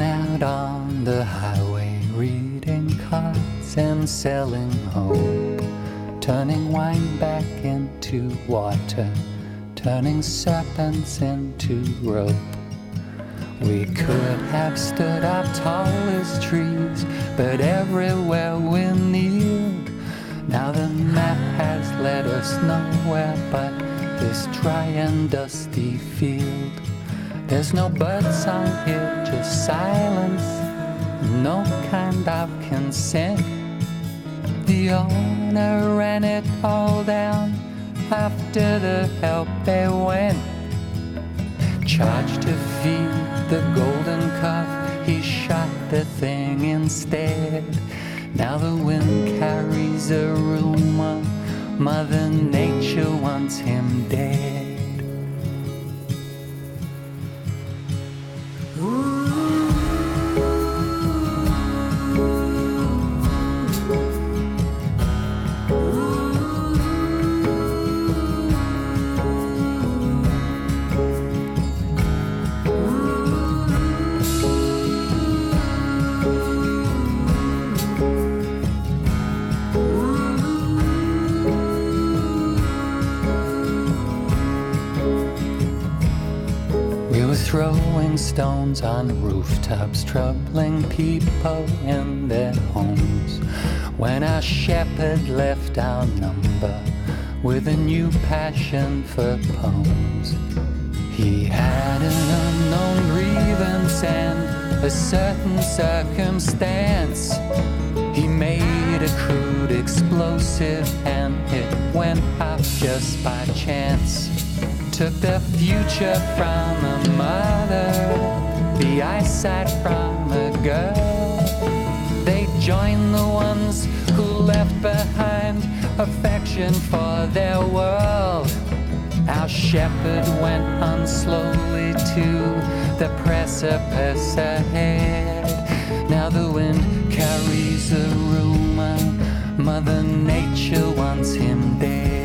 out on the highway, reading cards and selling hope, turning wine back into water, turning serpents into rope. We could have stood up tall as trees, but everywhere we kneeled. Now the map has led us nowhere but this dry and dusty field. There's no birdsong here, just silence, no kind of consent. The owner ran it all down, after the help they went. Charged to feed the golden calf, he shot the thing instead. Now the wind carries a rumor, Mother Nature wants him dead. Throwing stones on rooftops, troubling people in their homes, when our shepherd left our number with a new passion for poems. He had an unknown grievance and a certain circumstance. He made a crude explosive and it went off just by chance. Took the future from a mother, the eyesight from a girl. They joined the ones who left behind affection for their world. Our shepherd went on slowly to the precipice ahead. Now the wind carries a rumor, Mother Nature wants him dead.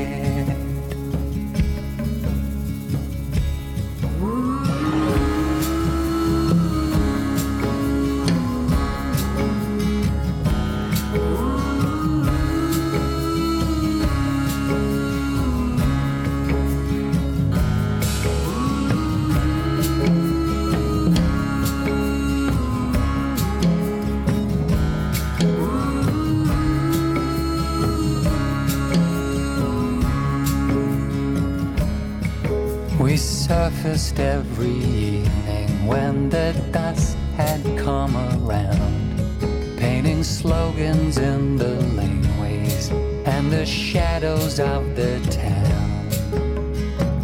We surfaced every evening when the dusk had come around, painting slogans in the laneways and the shadows of the town,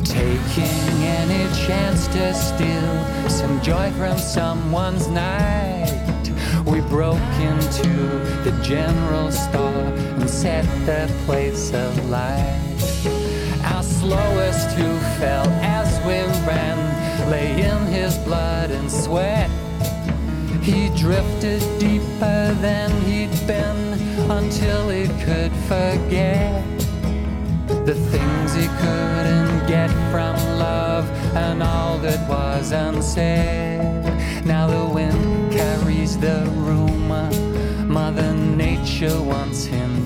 taking any chance to steal some joy from someone's night. We broke into the general store and set the place alight. Our slowest who fell as we ran lay in his blood and sweat. He drifted deeper than he'd been until he could forget the things he couldn't get from love and all that was unsaid. Now the wind carries the rumor, Mother Nature wants him